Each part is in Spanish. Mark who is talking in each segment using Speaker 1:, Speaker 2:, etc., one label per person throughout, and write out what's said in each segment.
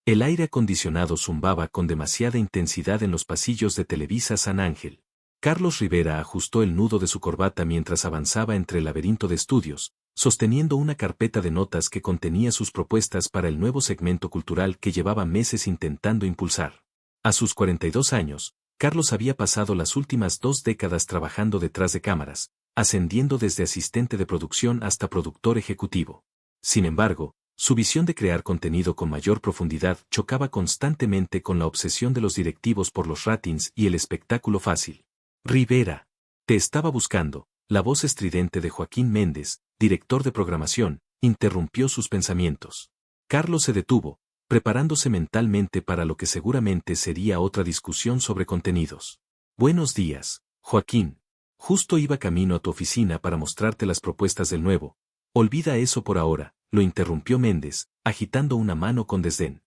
Speaker 1: El aire acondicionado zumbaba con demasiada intensidad en los pasillos de Televisa San Ángel. Carlos Rivera ajustó el nudo de su corbata mientras avanzaba entre el laberinto de estudios, sosteniendo una carpeta de notas que contenía sus propuestas para el nuevo segmento cultural que llevaba meses intentando impulsar. A sus 42 años, Carlos había pasado las últimas 2 décadas trabajando detrás de cámaras, ascendiendo desde asistente de producción hasta productor ejecutivo. Sin embargo, su visión de crear contenido con mayor profundidad chocaba constantemente con la obsesión de los directivos por los ratings y el espectáculo fácil. Rivera, te estaba buscando. La voz estridente de Joaquín Méndez, director de programación, interrumpió sus pensamientos. Carlos se detuvo, preparándose mentalmente para lo que seguramente sería otra discusión sobre contenidos. Buenos días, Joaquín. Justo iba camino a tu oficina para mostrarte las propuestas del nuevo. Olvida eso por ahora, lo interrumpió Méndez, agitando una mano con desdén.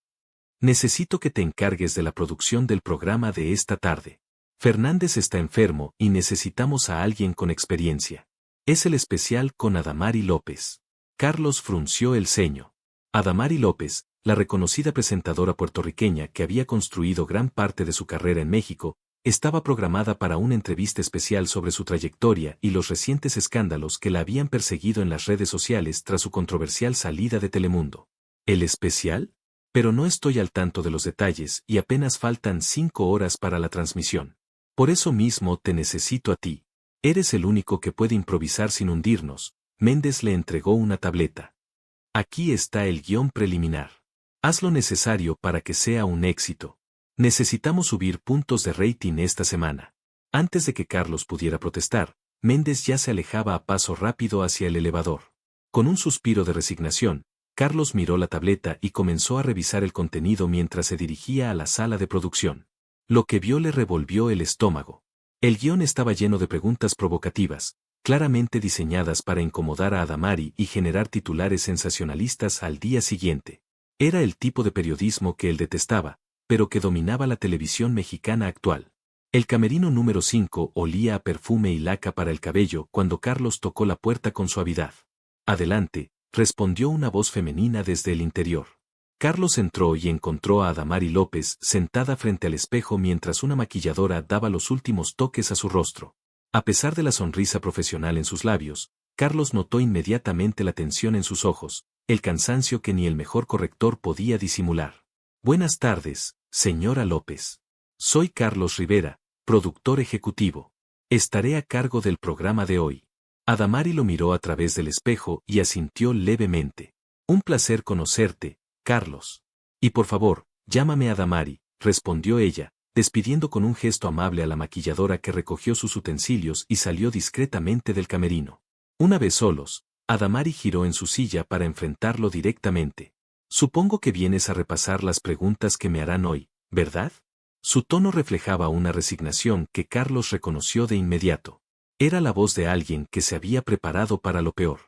Speaker 1: Necesito que te encargues de la producción del programa de esta tarde. Fernández está enfermo y necesitamos a alguien con experiencia. Es el especial con Adamari López. Carlos frunció el ceño. Adamari López, la reconocida presentadora puertorriqueña que había construido gran parte de su carrera en México, estaba programada para una entrevista especial sobre su trayectoria y los recientes escándalos que la habían perseguido en las redes sociales tras su controversial salida de Telemundo. ¿El especial? Pero no estoy al tanto de los detalles y apenas faltan 5 horas para la transmisión. Por eso mismo te necesito a ti. Eres el único que puede improvisar sin hundirnos. Méndez le entregó una tableta. Aquí está el guión preliminar. Haz lo necesario para que sea un éxito. Necesitamos subir puntos de rating esta semana. Antes de que Carlos pudiera protestar, Méndez ya se alejaba a paso rápido hacia el elevador. Con un suspiro de resignación, Carlos miró la tableta y comenzó a revisar el contenido mientras se dirigía a la sala de producción. Lo que vio le revolvió el estómago. El guión estaba lleno de preguntas provocativas, claramente diseñadas para incomodar a Adamari y generar titulares sensacionalistas al día siguiente. Era el tipo de periodismo que él detestaba, pero que dominaba la televisión mexicana actual. El camerino número 5 olía a perfume y laca para el cabello cuando Carlos tocó la puerta con suavidad. Adelante, respondió una voz femenina desde el interior. Carlos entró y encontró a Adamari López sentada frente al espejo mientras una maquilladora daba los últimos toques a su rostro. A pesar de la sonrisa profesional en sus labios, Carlos notó inmediatamente la tensión en sus ojos, el cansancio que ni el mejor corrector podía disimular. Buenas tardes, señora López. Soy Carlos Rivera, productor ejecutivo. Estaré a cargo del programa de hoy. Adamari lo miró a través del espejo y asintió levemente. Un placer conocerte, Carlos. Y por favor, llámame Adamari, respondió ella, despidiendo con un gesto amable a la maquilladora que recogió sus utensilios y salió discretamente del camerino. Una vez solos, Adamari giró en su silla para enfrentarlo directamente. Supongo que vienes a repasar las preguntas que me harán hoy, ¿verdad? Su tono reflejaba una resignación que Carlos reconoció de inmediato. Era la voz de alguien que se había preparado para lo peor.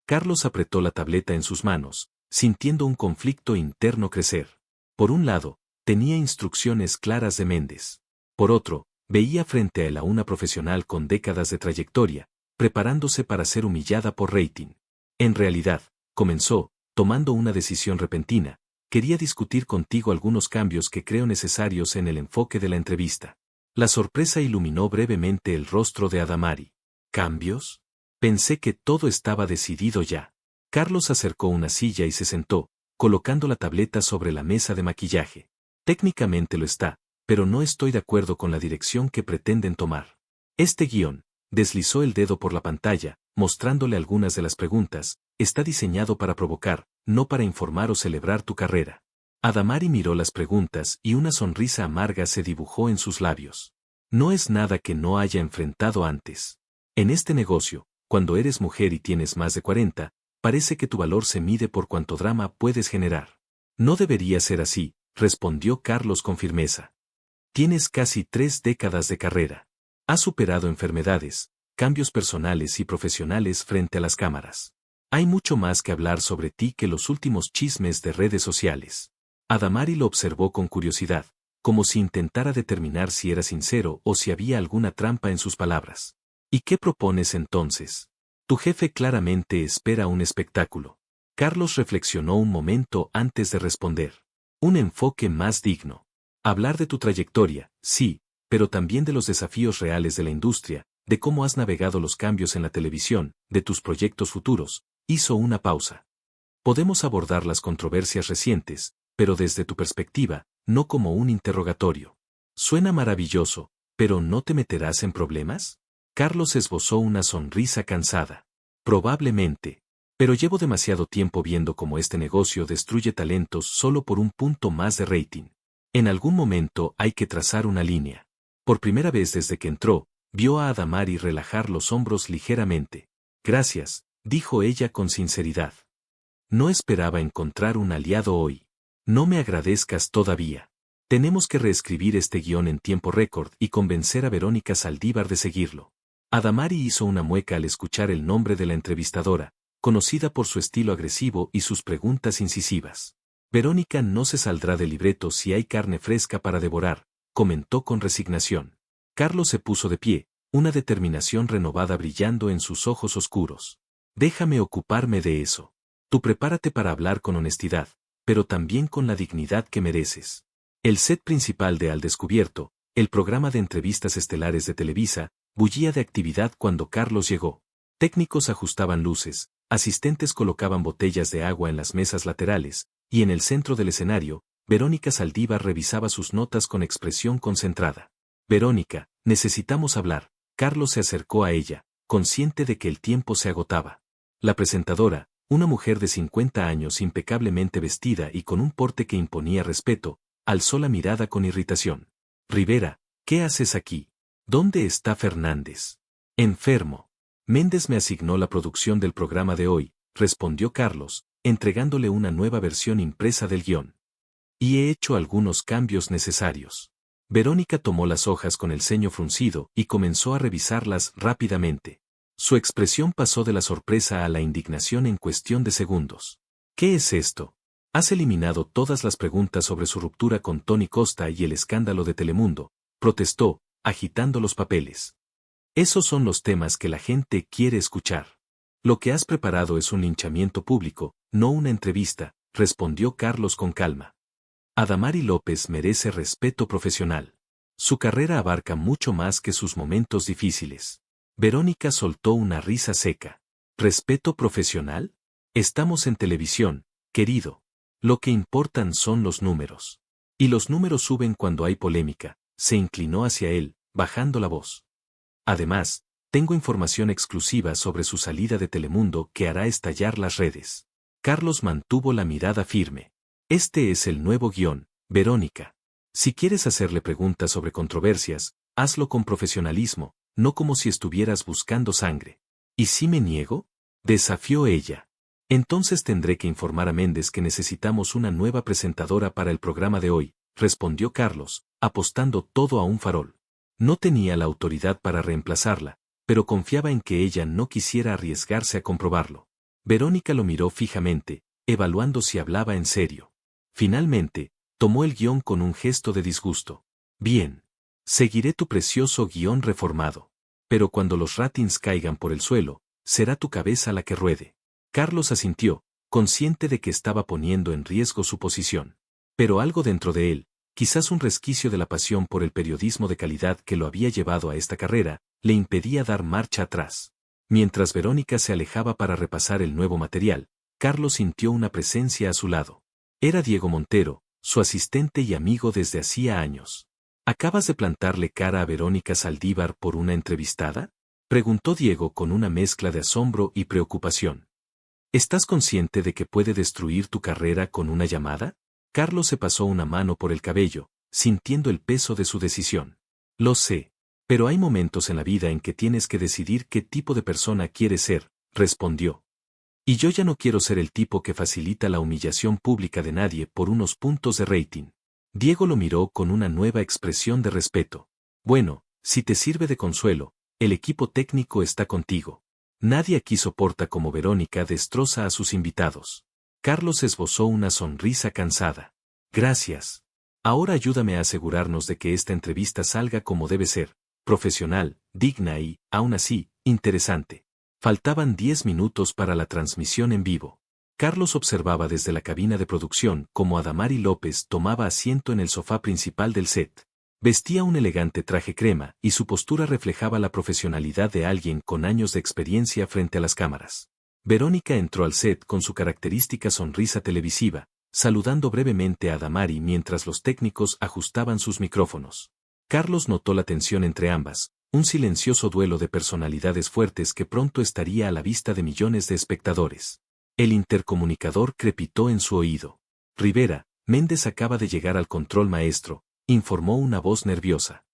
Speaker 1: Carlos apretó la tableta en sus manos, sintiendo un conflicto interno crecer. Por un lado, tenía instrucciones claras de Méndez. Por otro, veía frente a él a una profesional con décadas de trayectoria, preparándose para ser humillada por rating. En realidad, comenzó, tomando una decisión repentina, quería discutir contigo algunos cambios que creo necesarios en el enfoque de la entrevista. La sorpresa iluminó brevemente el rostro de Adamari. ¿Cambios? Pensé que todo estaba decidido ya. Carlos acercó una silla y se sentó, colocando la tableta sobre la mesa de maquillaje. Técnicamente lo está, pero no estoy de acuerdo con la dirección que pretenden tomar. Este guión, deslizó el dedo por la pantalla, mostrándole algunas de las preguntas, está diseñado para provocar, no para informar o celebrar tu carrera. Adamari miró las preguntas y una sonrisa amarga se dibujó en sus labios. No es nada que no haya enfrentado antes. En este negocio, cuando eres mujer y tienes más de 40, parece que tu valor se mide por cuánto drama puedes generar. No debería ser así, respondió Carlos con firmeza. Tienes casi 3 décadas de carrera. Has superado enfermedades, cambios personales y profesionales frente a las cámaras. Hay mucho más que hablar sobre ti que los últimos chismes de redes sociales. Adamari lo observó con curiosidad, como si intentara determinar si era sincero o si había alguna trampa en sus palabras. ¿Y qué propones entonces? Tu jefe claramente espera un espectáculo. Carlos reflexionó un momento antes de responder. Un enfoque más digno. Hablar de tu trayectoria, sí, pero también de los desafíos reales de la industria, de cómo has navegado los cambios en la televisión, de tus proyectos futuros. Hizo una pausa. Podemos abordar las controversias recientes, pero desde tu perspectiva, no como un interrogatorio. Suena maravilloso, pero ¿no te meterás en problemas? Carlos esbozó una sonrisa cansada. Probablemente. Pero llevo demasiado tiempo viendo cómo este negocio destruye talentos solo por un punto más de rating. En algún momento hay que trazar una línea. Por primera vez desde que entró, vio a Adamari relajar los hombros ligeramente. Gracias, dijo ella con sinceridad. No esperaba encontrar un aliado hoy. No me agradezcas todavía. Tenemos que reescribir este guión en tiempo récord y convencer a Verónica Saldívar de seguirlo. Adamari hizo una mueca al escuchar el nombre de la entrevistadora, conocida por su estilo agresivo y sus preguntas incisivas. Verónica no se saldrá del libreto si hay carne fresca para devorar, comentó con resignación. Carlos se puso de pie, una determinación renovada brillando en sus ojos oscuros. Déjame ocuparme de eso. Tú prepárate para hablar con honestidad, pero también con la dignidad que mereces. El set principal de Al Descubierto, el programa de entrevistas estelares de Televisa, bullía de actividad cuando Carlos llegó. Técnicos ajustaban luces, asistentes colocaban botellas de agua en las mesas laterales, y en el centro del escenario, Verónica Saldívar revisaba sus notas con expresión concentrada. Verónica, necesitamos hablar. Carlos se acercó a ella, consciente de que el tiempo se agotaba. La presentadora, una mujer de 50 años impecablemente vestida y con un porte que imponía respeto, alzó la mirada con irritación. Rivera, ¿qué haces aquí? ¿Dónde está Fernández? Enfermo. Méndez me asignó la producción del programa de hoy, respondió Carlos, entregándole una nueva versión impresa del guión. Y he hecho algunos cambios necesarios. Verónica tomó las hojas con el ceño fruncido y comenzó a revisarlas rápidamente. Su expresión pasó de la sorpresa a la indignación en cuestión de segundos. ¿Qué es esto? Has eliminado todas las preguntas sobre su ruptura con Tony Costa y el escándalo de Telemundo, protestó, agitando los papeles. Esos son los temas que la gente quiere escuchar. Lo que has preparado es un linchamiento público, no una entrevista, respondió Carlos con calma. Adamari López merece respeto profesional. Su carrera abarca mucho más que sus momentos difíciles. Verónica soltó una risa seca. ¿Respeto profesional? Estamos en televisión, querido. Lo que importan son los números. Y los números suben cuando hay polémica. Se inclinó hacia él, bajando la voz. Además, tengo información exclusiva sobre su salida de Telemundo que hará estallar las redes. Carlos mantuvo la mirada firme. Este es el nuevo guión, Verónica. Si quieres hacerle preguntas sobre controversias, hazlo con profesionalismo, no como si estuvieras buscando sangre. ¿Y si me niego? Desafió ella. Entonces tendré que informar a Méndez que necesitamos una nueva presentadora para el programa de hoy, respondió Carlos, apostando todo a un farol. No tenía la autoridad para reemplazarla, pero confiaba en que ella no quisiera arriesgarse a comprobarlo. Verónica lo miró fijamente, evaluando si hablaba en serio. Finalmente, tomó el guión con un gesto de disgusto. Bien. Seguiré tu precioso guión reformado. Pero cuando los ratings caigan por el suelo, será tu cabeza la que ruede. Carlos asintió, consciente de que estaba poniendo en riesgo su posición. Pero algo dentro de él, quizás un resquicio de la pasión por el periodismo de calidad que lo había llevado a esta carrera, le impedía dar marcha atrás. Mientras Verónica se alejaba para repasar el nuevo material, Carlos sintió una presencia a su lado. Era Diego Montero, su asistente y amigo desde hacía años. ¿Acabas de plantarle cara a Verónica Saldívar por una entrevistada? Preguntó Diego con una mezcla de asombro y preocupación. ¿Estás consciente de que puede destruir tu carrera con una llamada? Carlos se pasó una mano por el cabello, sintiendo el peso de su decisión. Lo sé. Pero hay momentos en la vida en que tienes que decidir qué tipo de persona quieres ser, respondió. Y yo ya no quiero ser el tipo que facilita la humillación pública de nadie por unos puntos de rating. Diego lo miró con una nueva expresión de respeto. Bueno, si te sirve de consuelo, el equipo técnico está contigo. Nadie aquí soporta como Verónica destroza a sus invitados. Carlos esbozó una sonrisa cansada. Gracias. Ahora ayúdame a asegurarnos de que esta entrevista salga como debe ser, profesional, digna y, aún así, interesante. Faltaban 10 minutos para la transmisión en vivo. Carlos observaba desde la cabina de producción cómo Adamari López tomaba asiento en el sofá principal del set. Vestía un elegante traje crema y su postura reflejaba la profesionalidad de alguien con años de experiencia frente a las cámaras. Verónica entró al set con su característica sonrisa televisiva, saludando brevemente a Adamari mientras los técnicos ajustaban sus micrófonos. Carlos notó la tensión entre ambas, un silencioso duelo de personalidades fuertes que pronto estaría a la vista de millones de espectadores. El intercomunicador crepitó en su oído. Rivera, Méndez acaba de llegar al control maestro, informó una voz nerviosa.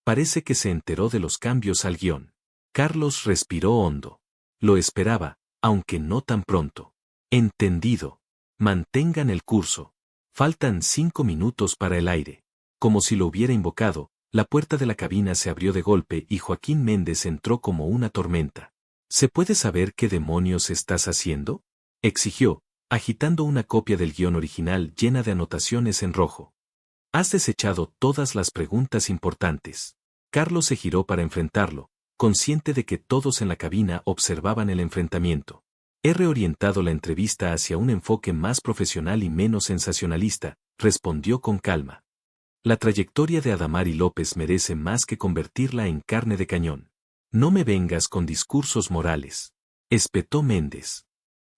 Speaker 1: Parece que se enteró de los cambios al guión. Carlos respiró hondo. Lo esperaba, aunque no tan pronto. Entendido. Mantengan el curso. Faltan 5 minutos para el aire. Como si lo hubiera invocado, la puerta de la cabina se abrió de golpe y Joaquín Méndez entró como una tormenta. ¿Se puede saber qué demonios estás haciendo?, exigió, agitando una copia del guión original llena de anotaciones en rojo. Has desechado todas las preguntas importantes. Carlos se giró para enfrentarlo, consciente de que todos en la cabina observaban el enfrentamiento. He reorientado la entrevista hacia un enfoque más profesional y menos sensacionalista, respondió con calma. La trayectoria de Adamari López merece más que convertirla en carne de cañón. No me vengas con discursos morales, espetó Méndez.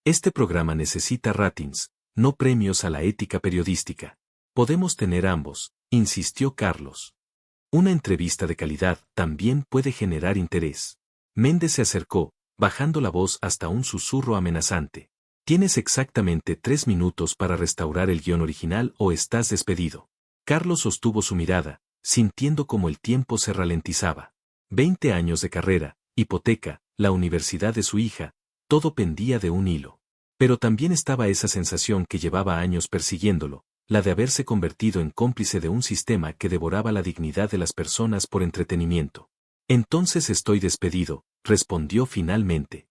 Speaker 1: Este programa necesita ratings, no premios a la ética periodística. Podemos tener ambos, insistió Carlos. Una entrevista de calidad también puede generar interés. Méndez se acercó, bajando la voz hasta un susurro amenazante. Tienes exactamente 3 minutos para restaurar el guión original o estás despedido. Carlos sostuvo su mirada, sintiendo como el tiempo se ralentizaba. 20 años de carrera, hipoteca, la universidad de su hija, todo pendía de un hilo. Pero también estaba esa sensación que llevaba años persiguiéndolo, la de haberse convertido en cómplice de un sistema que devoraba la dignidad de las personas por entretenimiento. Entonces estoy despedido, respondió finalmente.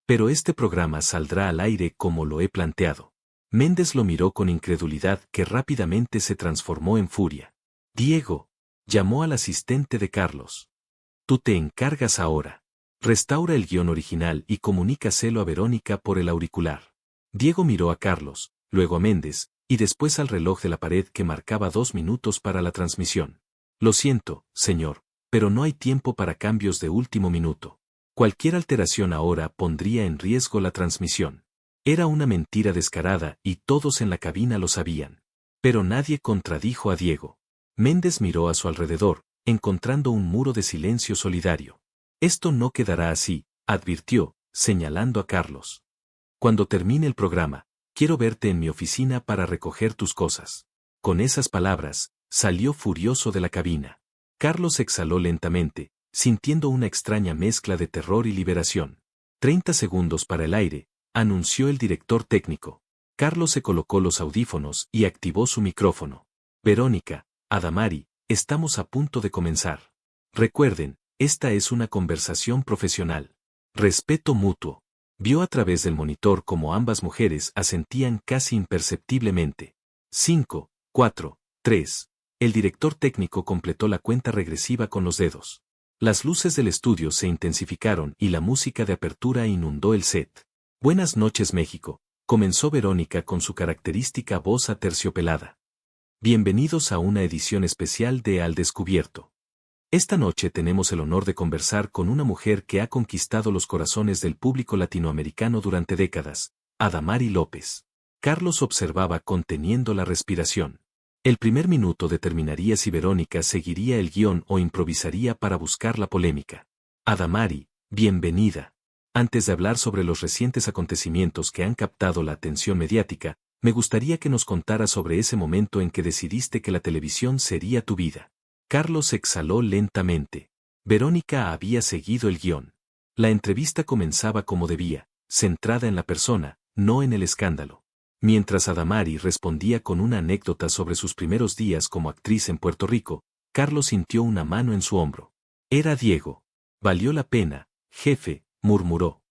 Speaker 1: Pero este programa saldrá al aire como lo he planteado. Méndez lo miró con incredulidad que rápidamente se transformó en furia. Diego, llamó al asistente de Carlos. Tú te encargas ahora. Restaura el guión original y comunícaselo a Verónica por el auricular. Diego miró a Carlos, luego a Méndez, y después al reloj de la pared que marcaba 2 minutos para la transmisión. Lo siento, señor, pero no hay tiempo para cambios de último minuto. Cualquier alteración ahora pondría en riesgo la transmisión. Era una mentira descarada y todos en la cabina lo sabían. Pero nadie contradijo a Diego. Méndez miró a su alrededor, encontrando un muro de silencio solidario. Esto no quedará así, advirtió, señalando a Carlos. Cuando termine el programa, quiero verte en mi oficina para recoger tus cosas. Con esas palabras, salió furioso de la cabina. Carlos exhaló lentamente, sintiendo una extraña mezcla de terror y liberación. 30 segundos para el aire, anunció el director técnico. Carlos se colocó los audífonos y activó su micrófono. Verónica, Adamari, estamos a punto de comenzar. Recuerden, esta es una conversación profesional. Respeto mutuo. Vio a través del monitor cómo ambas mujeres asentían casi imperceptiblemente. 5, 4, 3. El director técnico completó la cuenta regresiva con los dedos. Las luces del estudio se intensificaron y la música de apertura inundó el set. Buenas noches México, comenzó Verónica con su característica voz aterciopelada. Bienvenidos a una edición especial de Al Descubierto. Esta noche tenemos el honor de conversar con una mujer que ha conquistado los corazones del público latinoamericano durante décadas, Adamari López. Carlos observaba conteniendo la respiración. El primer minuto determinaría si Verónica seguiría el guión o improvisaría para buscar la polémica. Adamari, bienvenida. Antes de hablar sobre los recientes acontecimientos que han captado la atención mediática, me gustaría que nos contaras sobre ese momento en que decidiste que la televisión sería tu vida. Carlos exhaló lentamente. Verónica había seguido el guión. La entrevista comenzaba como debía, centrada en la persona, no en el escándalo. Mientras Adamari respondía con una anécdota sobre sus primeros días como actriz en Puerto Rico, Carlos sintió una mano en su hombro. Era Diego. Valió la pena, jefe, murmuró.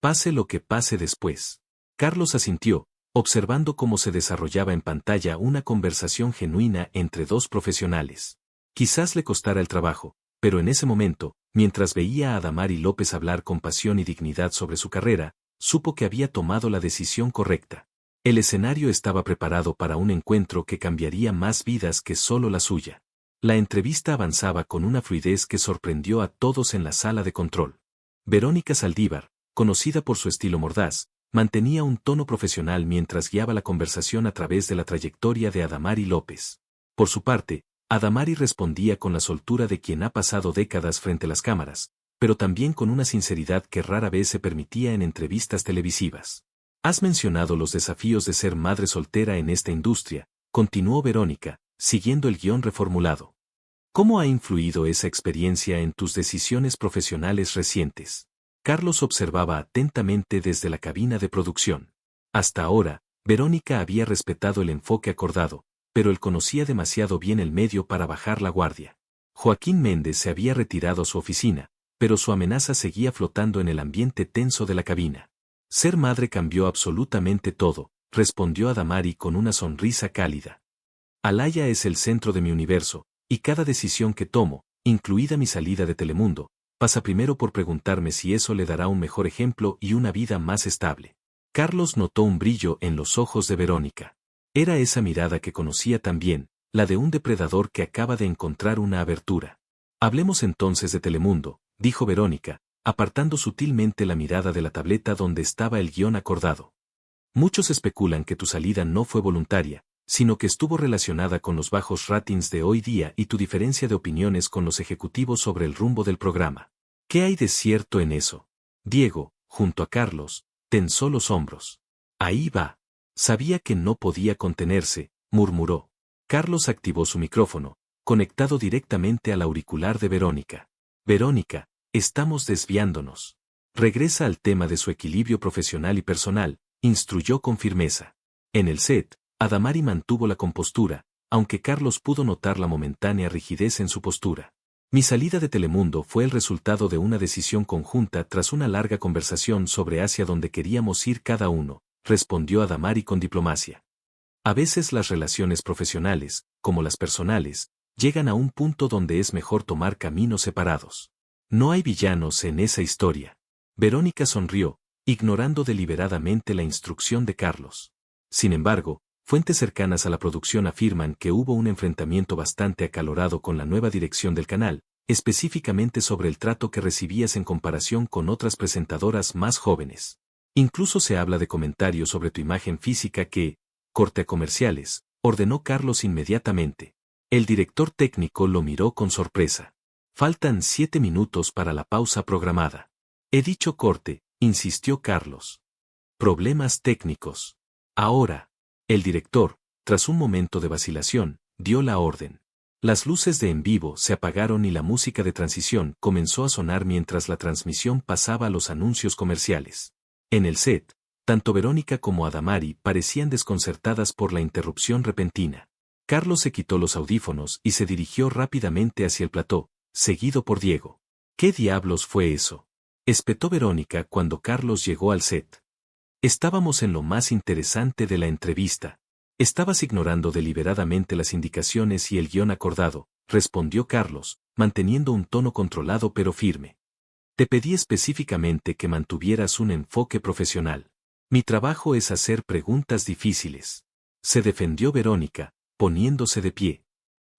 Speaker 1: Pase lo que pase después. Carlos asintió, observando cómo se desarrollaba en pantalla una conversación genuina entre dos profesionales. Quizás le costara el trabajo, pero en ese momento, mientras veía a Adamari López hablar con pasión y dignidad sobre su carrera, supo que había tomado la decisión correcta. El escenario estaba preparado para un encuentro que cambiaría más vidas que solo la suya. La entrevista avanzaba con una fluidez que sorprendió a todos en la sala de control. Verónica Saldívar, conocida por su estilo mordaz, mantenía un tono profesional mientras guiaba la conversación a través de la trayectoria de Adamari López. Por su parte, Adamari respondía con la soltura de quien ha pasado décadas frente a las cámaras, pero también con una sinceridad que rara vez se permitía en entrevistas televisivas. Has mencionado los desafíos de ser madre soltera en esta industria, continuó Verónica, siguiendo el guión reformulado. ¿Cómo ha influido esa experiencia en tus decisiones profesionales recientes? Carlos observaba atentamente desde la cabina de producción. Hasta ahora, Verónica había respetado el enfoque acordado, pero él conocía demasiado bien el medio para bajar la guardia. Joaquín Méndez se había retirado a su oficina, pero su amenaza seguía flotando en el ambiente tenso de la cabina. Ser madre cambió absolutamente todo, respondió Adamari con una sonrisa cálida. Alaya es el centro de mi universo, y cada decisión que tomo, incluida mi salida de Telemundo, pasa primero por preguntarme si eso le dará un mejor ejemplo y una vida más estable. Carlos notó un brillo en los ojos de Verónica. Era esa mirada que conocía tan bien, la de un depredador que acaba de encontrar una abertura. Hablemos entonces de Telemundo, dijo Verónica, apartando sutilmente la mirada de la tableta donde estaba el guión acordado. Muchos especulan que tu salida no fue voluntaria, sino que estuvo relacionada con los bajos ratings de hoy día y tu diferencia de opiniones con los ejecutivos sobre el rumbo del programa. ¿Qué hay de cierto en eso? Diego, junto a Carlos, tensó los hombros. Ahí va. Sabía que no podía contenerse, murmuró. Carlos activó su micrófono, conectado directamente al auricular de Verónica. Verónica, estamos desviándonos. Regresa al tema de su equilibrio profesional y personal, instruyó con firmeza. En el set, Adamari mantuvo la compostura, aunque Carlos pudo notar la momentánea rigidez en su postura. Mi salida de Telemundo fue el resultado de una decisión conjunta tras una larga conversación sobre hacia dónde queríamos ir cada uno, respondió Adamari con diplomacia. A veces las relaciones profesionales, como las personales, llegan a un punto donde es mejor tomar caminos separados. No hay villanos en esa historia. Verónica sonrió, ignorando deliberadamente la instrucción de Carlos. Sin embargo, fuentes cercanas a la producción afirman que hubo un enfrentamiento bastante acalorado con la nueva dirección del canal, específicamente sobre el trato que recibías en comparación con otras presentadoras más jóvenes. Incluso se habla de comentarios sobre tu imagen física que, corte a comerciales, ordenó Carlos inmediatamente. El director técnico lo miró con sorpresa. Faltan 7 minutos para la pausa programada. He dicho corte, insistió Carlos. Problemas técnicos. Ahora. El director, tras un momento de vacilación, dio la orden. Las luces de en vivo se apagaron y la música de transición comenzó a sonar mientras la transmisión pasaba a los anuncios comerciales. En el set, tanto Verónica como Adamari parecían desconcertadas por la interrupción repentina. Carlos se quitó los audífonos y se dirigió rápidamente hacia el plató, seguido por Diego. ¿Qué diablos fue eso?, espetó Verónica cuando Carlos llegó al set. Estábamos en lo más interesante de la entrevista. Estabas ignorando deliberadamente las indicaciones y el guión acordado, respondió Carlos, manteniendo un tono controlado pero firme. Te pedí específicamente que mantuvieras un enfoque profesional. Mi trabajo es hacer preguntas difíciles. Se defendió Verónica, poniéndose de pie.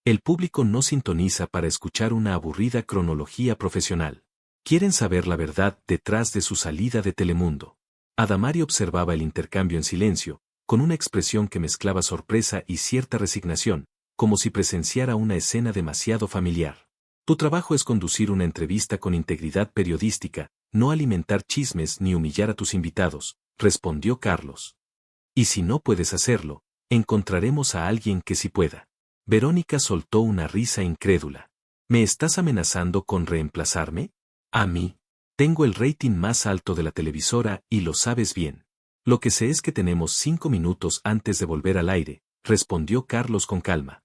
Speaker 1: El público no sintoniza para escuchar una aburrida cronología profesional. Quieren saber la verdad detrás de su salida de Telemundo. Adamari observaba el intercambio en silencio, con una expresión que mezclaba sorpresa y cierta resignación, como si presenciara una escena demasiado familiar. Tu trabajo es conducir una entrevista con integridad periodística, no alimentar chismes ni humillar a tus invitados, respondió Carlos. Y si no puedes hacerlo, encontraremos a alguien que sí pueda. Verónica soltó una risa incrédula. ¿Me estás amenazando con reemplazarme? ¿A mí? Tengo el rating más alto de la televisora y lo sabes bien. Lo que sé es que tenemos 5 minutos antes de volver al aire, respondió Carlos con calma.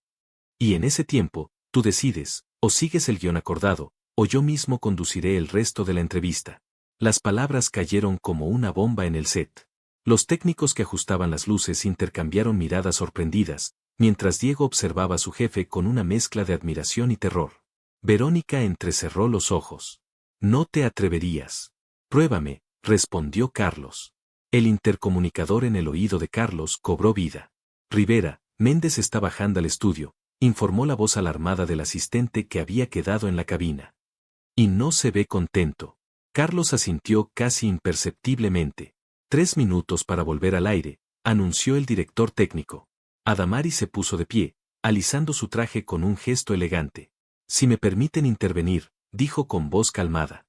Speaker 1: Y en ese tiempo, tú decides, o sigues el guión acordado, o yo mismo conduciré el resto de la entrevista. Las palabras cayeron como una bomba en el set. Los técnicos que ajustaban las luces intercambiaron miradas sorprendidas, mientras Diego observaba a su jefe con una mezcla de admiración y terror. Verónica entrecerró los ojos. No te atreverías. Pruébame, respondió Carlos. El intercomunicador en el oído de Carlos cobró vida. Rivera, Méndez está bajando al estudio, informó la voz alarmada del asistente que había quedado en la cabina. Y no se ve contento. Carlos asintió casi imperceptiblemente. 3 minutos para volver al aire, anunció el director técnico. Adamari se puso de pie, alisando su traje con un gesto elegante. Si me permiten intervenir, dijo con voz calmada.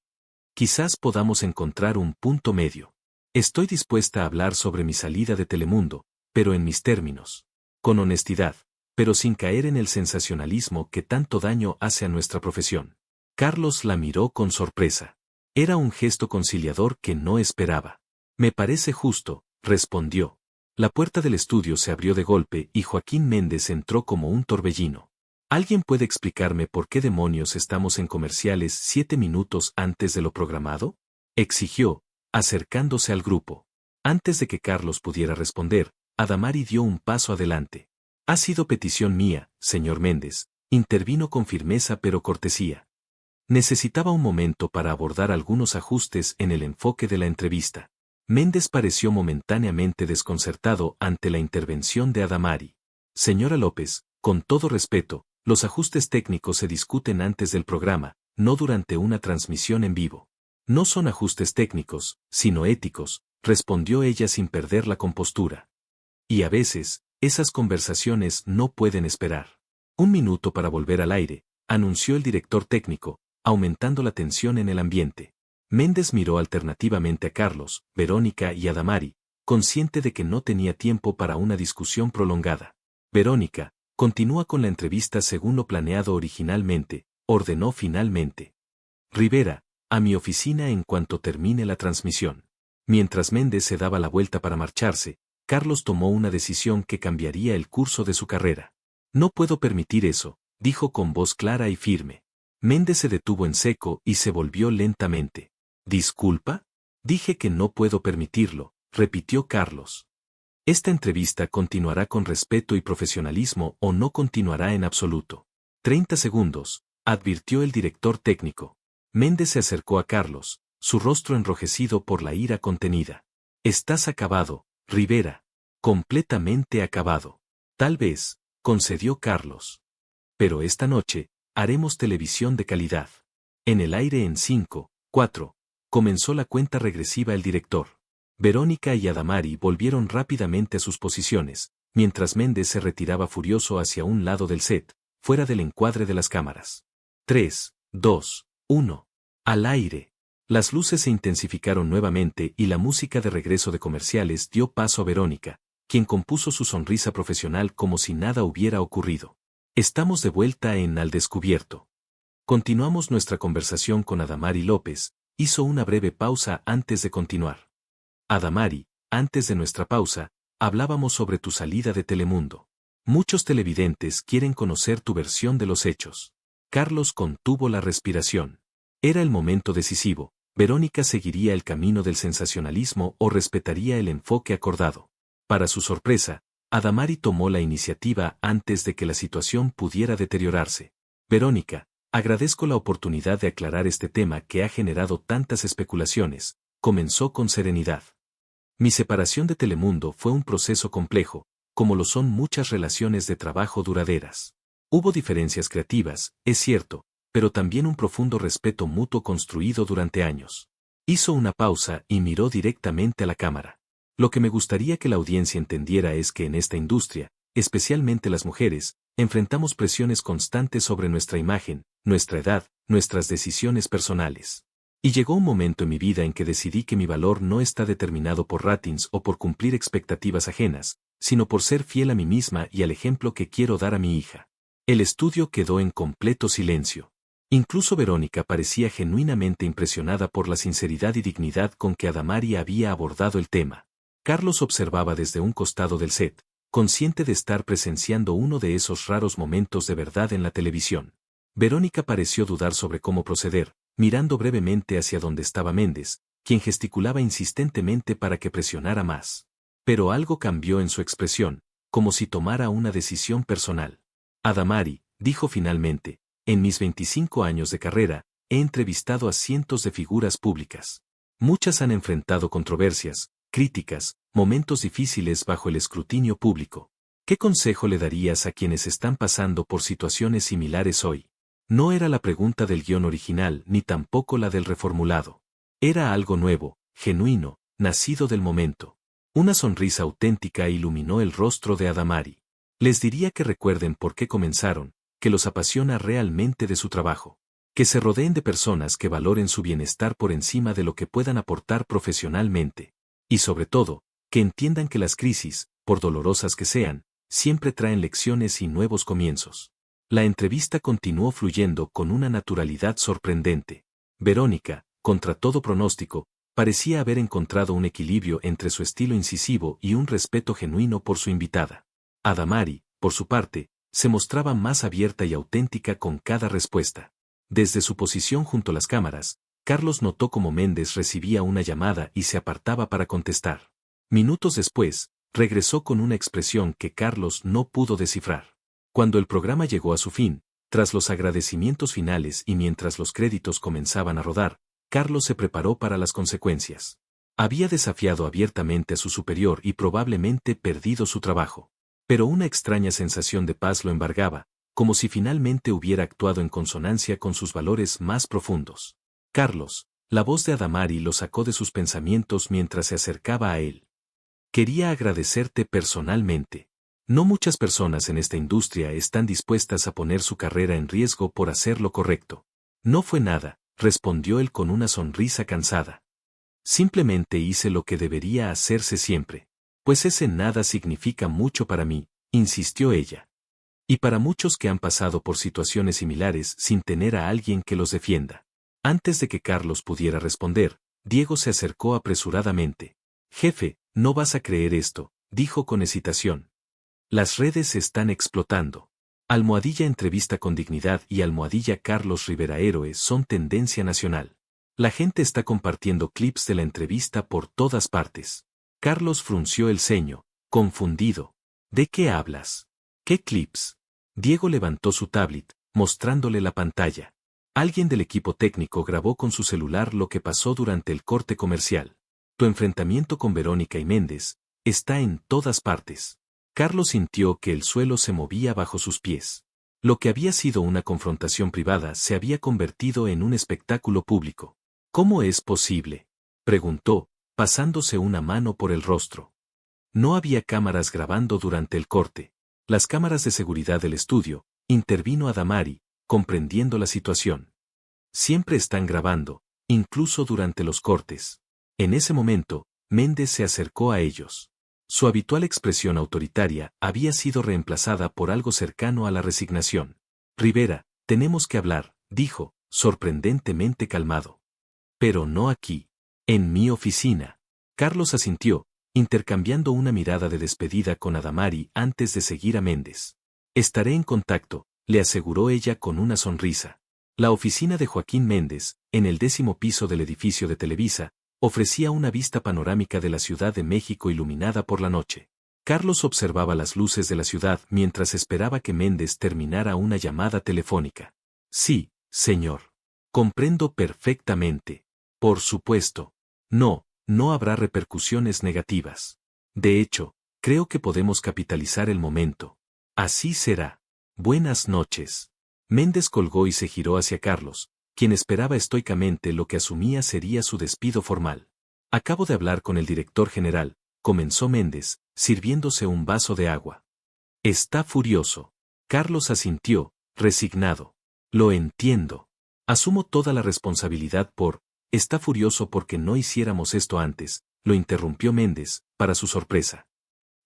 Speaker 1: Quizás podamos encontrar un punto medio. Estoy dispuesta a hablar sobre mi salida de Telemundo, pero en mis términos. Con honestidad, pero sin caer en el sensacionalismo que tanto daño hace a nuestra profesión. Carlos la miró con sorpresa. Era un gesto conciliador que no esperaba. Me parece justo, respondió. La puerta del estudio se abrió de golpe y Joaquín Méndez entró como un torbellino. ¿Alguien puede explicarme por qué demonios estamos en comerciales 7 minutos antes de lo programado? Exigió, acercándose al grupo. Antes de que Carlos pudiera responder, Adamari dio un paso adelante. Ha sido petición mía, señor Méndez, intervino con firmeza pero cortesía. Necesitaba un momento para abordar algunos ajustes en el enfoque de la entrevista. Méndez pareció momentáneamente desconcertado ante la intervención de Adamari. Señora López, con todo respeto, los ajustes técnicos se discuten antes del programa, no durante una transmisión en vivo. No son ajustes técnicos, sino éticos, respondió ella sin perder la compostura. Y a veces, esas conversaciones no pueden esperar. 1 minuto para volver al aire, anunció el director técnico, aumentando la tensión en el ambiente. Méndez miró alternativamente a Carlos, Verónica y Adamari, consciente de que no tenía tiempo para una discusión prolongada. Verónica, continúa con la entrevista según lo planeado originalmente, ordenó finalmente. Rivera, a mi oficina en cuanto termine la transmisión. Mientras Méndez se daba la vuelta para marcharse, Carlos tomó una decisión que cambiaría el curso de su carrera. No puedo permitir eso, dijo con voz clara y firme. Méndez se detuvo en seco y se volvió lentamente. ¿Disculpa? Dije que no puedo permitirlo, repitió Carlos. Esta entrevista continuará con respeto y profesionalismo o no continuará en absoluto. 30 segundos, advirtió el director técnico. Méndez se acercó a Carlos, su rostro enrojecido por la ira contenida. Estás acabado, Rivera. Completamente acabado. Tal vez, concedió Carlos. Pero esta noche, haremos televisión de calidad. En el aire en 5, 4. Comenzó la cuenta regresiva el director. Verónica y Adamari volvieron rápidamente a sus posiciones, mientras Méndez se retiraba furioso hacia un lado del set, fuera del encuadre de las cámaras. 3, 2, 1. Al aire. Las luces se intensificaron nuevamente y la música de regreso de comerciales dio paso a Verónica, quien compuso su sonrisa profesional como si nada hubiera ocurrido. Estamos de vuelta en Al Descubierto. Continuamos nuestra conversación con Adamari López, hizo una breve pausa antes de continuar. Adamari, antes de nuestra pausa, hablábamos sobre tu salida de Telemundo. Muchos televidentes quieren conocer tu versión de los hechos. Carlos contuvo la respiración. Era el momento decisivo. Verónica seguiría el camino del sensacionalismo o respetaría el enfoque acordado. Para su sorpresa, Adamari tomó la iniciativa antes de que la situación pudiera deteriorarse. Verónica, agradezco la oportunidad de aclarar este tema que ha generado tantas especulaciones, comenzó con serenidad. Mi separación de Telemundo fue un proceso complejo, como lo son muchas relaciones de trabajo duraderas. Hubo diferencias creativas, es cierto, pero también un profundo respeto mutuo construido durante años. Hizo una pausa y miró directamente a la cámara. Lo que me gustaría que la audiencia entendiera es que en esta industria, especialmente las mujeres, enfrentamos presiones constantes sobre nuestra imagen, nuestra edad, nuestras decisiones personales. Y llegó un momento en mi vida en que decidí que mi valor no está determinado por ratings o por cumplir expectativas ajenas, sino por ser fiel a mí misma y al ejemplo que quiero dar a mi hija. El estudio quedó en completo silencio. Incluso Verónica parecía genuinamente impresionada por la sinceridad y dignidad con que Adamari había abordado el tema. Carlos observaba desde un costado del set, consciente de estar presenciando uno de esos raros momentos de verdad en la televisión. Verónica pareció dudar sobre cómo proceder, mirando brevemente hacia donde estaba Méndez, quien gesticulaba insistentemente para que presionara más. Pero algo cambió en su expresión, como si tomara una decisión personal. Adamari, dijo finalmente, en mis 25 años de carrera, he entrevistado a cientos de figuras públicas. Muchas han enfrentado controversias, críticas, momentos difíciles bajo el escrutinio público. ¿Qué consejo le darías a quienes están pasando por situaciones similares hoy? No era la pregunta del guión original ni tampoco la del reformulado. Era algo nuevo, genuino, nacido del momento. Una sonrisa auténtica iluminó el rostro de Adamari. Les diría que recuerden por qué comenzaron, que los apasiona realmente de su trabajo. Que se rodeen de personas que valoren su bienestar por encima de lo que puedan aportar profesionalmente. Y sobre todo, que entiendan que las crisis, por dolorosas que sean, siempre traen lecciones y nuevos comienzos. La entrevista continuó fluyendo con una naturalidad sorprendente. Verónica, contra todo pronóstico, parecía haber encontrado un equilibrio entre su estilo incisivo y un respeto genuino por su invitada. Adamari, por su parte, se mostraba más abierta y auténtica con cada respuesta. Desde su posición junto a las cámaras, Carlos notó cómo Méndez recibía una llamada y se apartaba para contestar. Minutos después, regresó con una expresión que Carlos no pudo descifrar. Cuando el programa llegó a su fin, tras los agradecimientos finales y mientras los créditos comenzaban a rodar, Carlos se preparó para las consecuencias. Había desafiado abiertamente a su superior y probablemente perdido su trabajo. Pero una extraña sensación de paz lo embargaba, como si finalmente hubiera actuado en consonancia con sus valores más profundos. Carlos, la voz de Adamari lo sacó de sus pensamientos mientras se acercaba a él. Quería agradecerte personalmente. No muchas personas en esta industria están dispuestas a poner su carrera en riesgo por hacer lo correcto. No fue nada, respondió él con una sonrisa cansada. Simplemente hice lo que debería hacerse siempre. Pues ese nada significa mucho para mí, insistió ella. Y para muchos que han pasado por situaciones similares sin tener a alguien que los defienda. Antes de que Carlos pudiera responder, Diego se acercó apresuradamente. Jefe, no vas a creer esto, dijo con hesitación. Las redes están explotando. Almohadilla Entrevista con Dignidad y Almohadilla Carlos Rivera Héroe son tendencia nacional. La gente está compartiendo clips de la entrevista por todas partes. Carlos frunció el ceño, confundido. ¿De qué hablas? ¿Qué clips? Diego levantó su tablet, mostrándole la pantalla. Alguien del equipo técnico grabó con su celular lo que pasó durante el corte comercial. Tu enfrentamiento con Verónica y Méndez está en todas partes. Carlos sintió que el suelo se movía bajo sus pies. Lo que había sido una confrontación privada se había convertido en un espectáculo público. ¿Cómo es posible?, preguntó, pasándose una mano por el rostro. No había cámaras grabando durante el corte. Las cámaras de seguridad del estudio, intervino Adamari, comprendiendo la situación. Siempre están grabando, incluso durante los cortes. En ese momento, Méndez se acercó a ellos. Su habitual expresión autoritaria había sido reemplazada por algo cercano a la resignación. Rivera, tenemos que hablar, dijo, sorprendentemente calmado. Pero no aquí. En mi oficina. Carlos asintió, intercambiando una mirada de despedida con Adamari antes de seguir a Méndez. Estaré en contacto, le aseguró ella con una sonrisa. La oficina de Joaquín Méndez, en el 10º piso del edificio de Televisa, ofrecía una vista panorámica de la Ciudad de México iluminada por la noche. Carlos observaba las luces de la ciudad mientras esperaba que Méndez terminara una llamada telefónica. Sí, señor. Comprendo perfectamente. Por supuesto. No habrá repercusiones negativas. De hecho, creo que podemos capitalizar el momento. Así será. Buenas noches. Méndez colgó y se giró hacia Carlos, quien esperaba estoicamente lo que asumía sería su despido formal. Acabo de hablar con el director general, comenzó Méndez, sirviéndose un vaso de agua. Está furioso. Carlos asintió, resignado. Lo entiendo. Asumo toda la responsabilidad por... Está furioso porque no hiciéramos esto antes, lo interrumpió Méndez, para su sorpresa.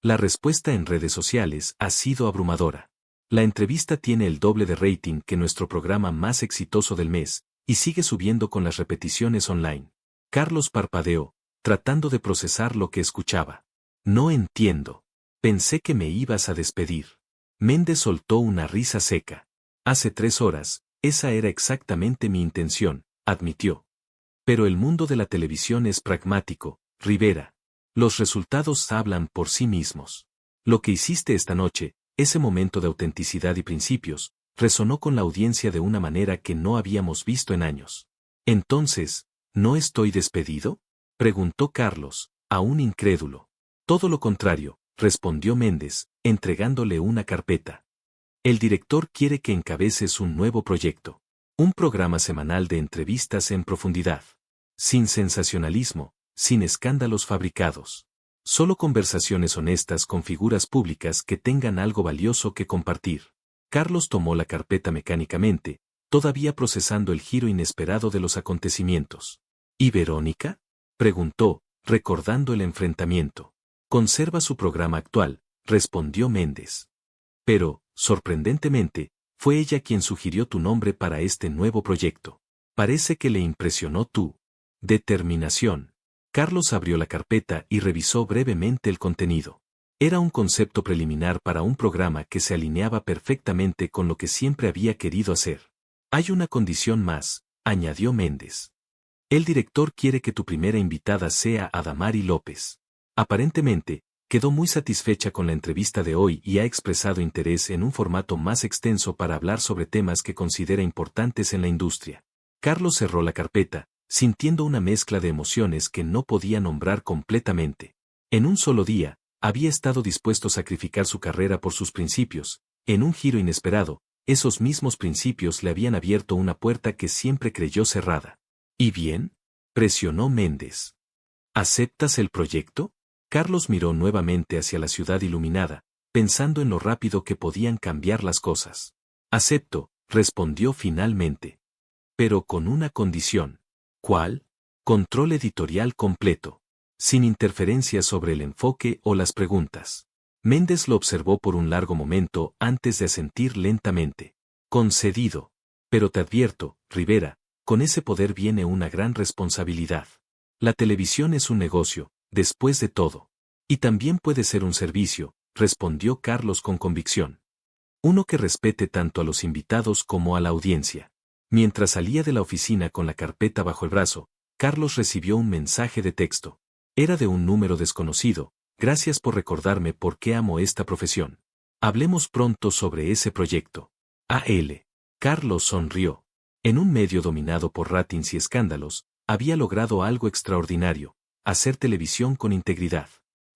Speaker 1: La respuesta en redes sociales ha sido abrumadora. La entrevista tiene el doble de rating que nuestro programa más exitoso del mes, y sigue subiendo con las repeticiones online. Carlos parpadeó, tratando de procesar lo que escuchaba. No entiendo. Pensé que me ibas a despedir. Méndez soltó una risa seca. Hace 3 horas, esa era exactamente mi intención, admitió. Pero el mundo de la televisión es pragmático, Rivera. Los resultados hablan por sí mismos. Lo que hiciste esta noche, ese momento de autenticidad y principios, resonó con la audiencia de una manera que no habíamos visto en años. Entonces, ¿no estoy despedido? Preguntó Carlos, aún incrédulo. Todo lo contrario, respondió Méndez, entregándole una carpeta. El director quiere que encabeces un nuevo proyecto. Un programa semanal de entrevistas en profundidad. Sin sensacionalismo, sin escándalos fabricados. Solo conversaciones honestas con figuras públicas que tengan algo valioso que compartir. Carlos tomó la carpeta mecánicamente, todavía procesando el giro inesperado de los acontecimientos. ¿Y Verónica?, preguntó, recordando el enfrentamiento. Conserva su programa actual, respondió Méndez. Pero, sorprendentemente, fue ella quien sugirió tu nombre para este nuevo proyecto. Parece que le impresionó tu determinación. Carlos abrió la carpeta y revisó brevemente el contenido. Era un concepto preliminar para un programa que se alineaba perfectamente con lo que siempre había querido hacer. Hay una condición más, añadió Méndez. El director quiere que tu primera invitada sea Adamari López. Aparentemente, quedó muy satisfecha con la entrevista de hoy y ha expresado interés en un formato más extenso para hablar sobre temas que considera importantes en la industria. Carlos cerró la carpeta, sintiendo una mezcla de emociones que no podía nombrar completamente. En un solo día, había estado dispuesto a sacrificar su carrera por sus principios. En un giro inesperado, esos mismos principios le habían abierto una puerta que siempre creyó cerrada. ¿Y bien?, presionó Méndez. ¿Aceptas el proyecto? Carlos miró nuevamente hacia la ciudad iluminada, pensando en lo rápido que podían cambiar las cosas. Acepto, respondió finalmente. Pero con una condición. ¿Cuál? Control editorial completo. Sin interferencias sobre el enfoque o las preguntas. Méndez lo observó por un largo momento antes de asentir lentamente. Concedido. Pero te advierto, Rivera, con ese poder viene una gran responsabilidad. La televisión es un negocio, después de todo. Y también puede ser un servicio, respondió Carlos con convicción. Uno que respete tanto a los invitados como a la audiencia. Mientras salía de la oficina con la carpeta bajo el brazo, Carlos recibió un mensaje de texto. Era de un número desconocido. Gracias por recordarme por qué amo esta profesión. Hablemos pronto sobre ese proyecto. A.L. Carlos sonrió. En un medio dominado por ratings y escándalos, había logrado algo extraordinario, hacer televisión con integridad.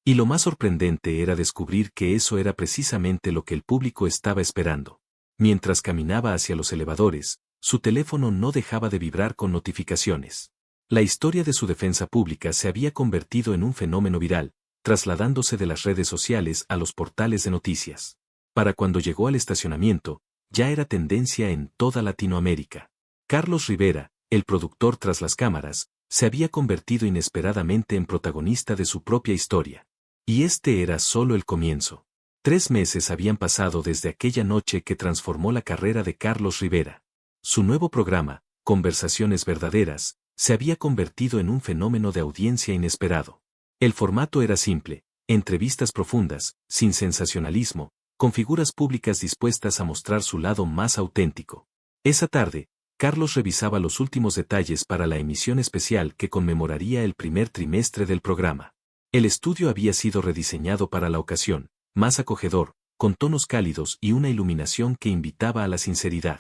Speaker 1: Y lo más sorprendente era descubrir que eso era precisamente lo que el público estaba esperando. Mientras caminaba hacia los elevadores, su teléfono no dejaba de vibrar con notificaciones. La historia de su defensa pública se había convertido en un fenómeno viral, trasladándose de las redes sociales a los portales de noticias. Para cuando llegó al estacionamiento, ya era tendencia en toda Latinoamérica. Carlos Rivera, el productor tras las cámaras, se había convertido inesperadamente en protagonista de su propia historia. Y este era solo el comienzo. 3 meses habían pasado desde aquella noche que transformó la carrera de Carlos Rivera. Su nuevo programa, Conversaciones Verdaderas, se había convertido en un fenómeno de audiencia inesperado. El formato era simple, entrevistas profundas, sin sensacionalismo, con figuras públicas dispuestas a mostrar su lado más auténtico. Esa tarde, Carlos revisaba los últimos detalles para la emisión especial que conmemoraría el primer trimestre del programa. El estudio había sido rediseñado para la ocasión, más acogedor, con tonos cálidos y una iluminación que invitaba a la sinceridad.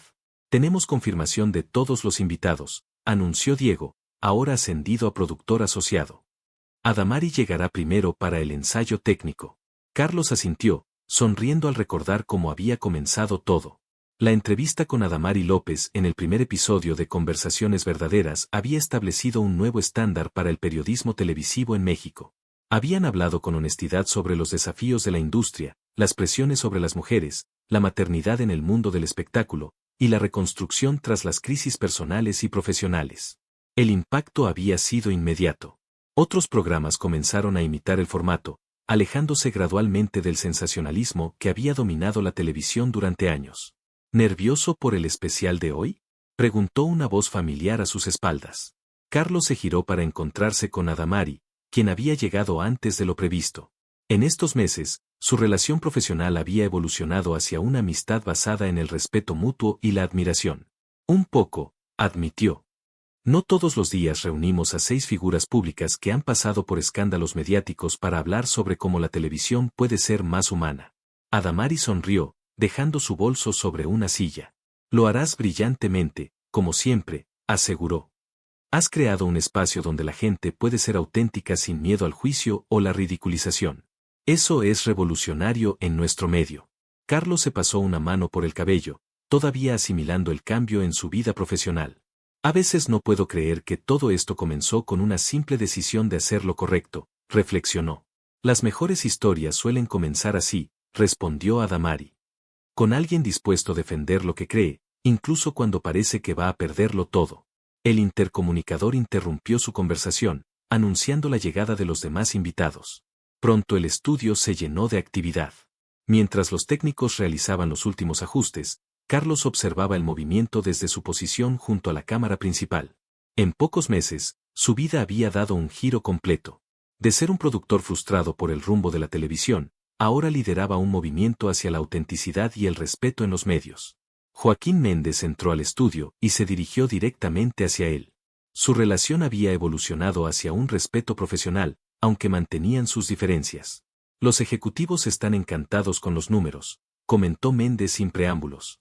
Speaker 1: Tenemos confirmación de todos los invitados, anunció Diego, ahora ascendido a productor asociado. Adamari llegará primero para el ensayo técnico. Carlos asintió, sonriendo al recordar cómo había comenzado todo. La entrevista con Adamari López en el primer episodio de Conversaciones Verdaderas había establecido un nuevo estándar para el periodismo televisivo en México. Habían hablado con honestidad sobre los desafíos de la industria, las presiones sobre las mujeres, la maternidad en el mundo del espectáculo, y la reconstrucción tras las crisis personales y profesionales. El impacto había sido inmediato. Otros programas comenzaron a imitar el formato, alejándose gradualmente del sensacionalismo que había dominado la televisión durante años. ¿Nervioso por el especial de hoy?, preguntó una voz familiar a sus espaldas. Carlos se giró para encontrarse con Adamari, quien había llegado antes de lo previsto. En estos meses, su relación profesional había evolucionado hacia una amistad basada en el respeto mutuo y la admiración. Un poco, admitió. No todos los días reunimos a 6 figuras públicas que han pasado por escándalos mediáticos para hablar sobre cómo la televisión puede ser más humana. Adamari sonrió, dejando su bolso sobre una silla. Lo harás brillantemente, como siempre, aseguró. Has creado un espacio donde la gente puede ser auténtica sin miedo al juicio o la ridiculización. Eso es revolucionario en nuestro medio. Carlos se pasó una mano por el cabello, todavía asimilando el cambio en su vida profesional. A veces no puedo creer que todo esto comenzó con una simple decisión de hacer lo correcto, reflexionó. Las mejores historias suelen comenzar así, respondió Adamari. Con alguien dispuesto a defender lo que cree, incluso cuando parece que va a perderlo todo. El intercomunicador interrumpió su conversación, anunciando la llegada de los demás invitados. Pronto el estudio se llenó de actividad. Mientras los técnicos realizaban los últimos ajustes, Carlos observaba el movimiento desde su posición junto a la cámara principal. En pocos meses, su vida había dado un giro completo. De ser un productor frustrado por el rumbo de la televisión, ahora lideraba un movimiento hacia la autenticidad y el respeto en los medios. Joaquín Méndez entró al estudio y se dirigió directamente hacia él. Su relación había evolucionado hacia un respeto profesional, aunque mantenían sus diferencias. Los ejecutivos están encantados con los números, comentó Méndez sin preámbulos.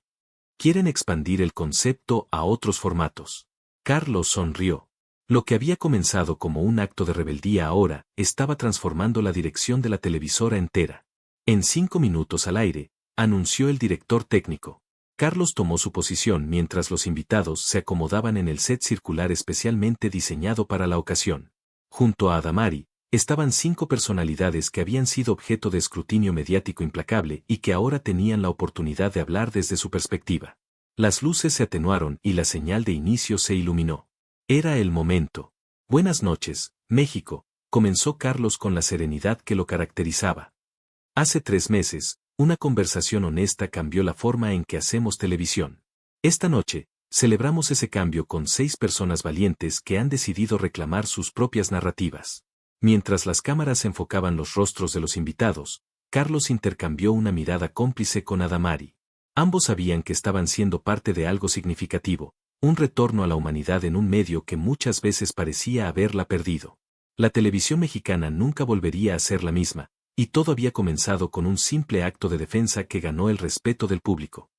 Speaker 1: Quieren expandir el concepto a otros formatos. Carlos sonrió. Lo que había comenzado como un acto de rebeldía ahora estaba transformando la dirección de la televisora entera. En 5 minutos al aire, anunció el director técnico. Carlos tomó su posición mientras los invitados se acomodaban en el set circular especialmente diseñado para la ocasión. Junto a Adamari, estaban 5 personalidades que habían sido objeto de escrutinio mediático implacable y que ahora tenían la oportunidad de hablar desde su perspectiva. Las luces se atenuaron y la señal de inicio se iluminó. Era el momento. Buenas noches, México, comenzó Carlos con la serenidad que lo caracterizaba. Hace 3 meses, una conversación honesta cambió la forma en que hacemos televisión. Esta noche, celebramos ese cambio con 6 personas valientes que han decidido reclamar sus propias narrativas. Mientras las cámaras enfocaban los rostros de los invitados, Carlos intercambió una mirada cómplice con Adamari. Ambos sabían que estaban siendo parte de algo significativo, un retorno a la humanidad en un medio que muchas veces parecía haberla perdido. La televisión mexicana nunca volvería a ser la misma, y todo había comenzado con un simple acto de defensa que ganó el respeto del público.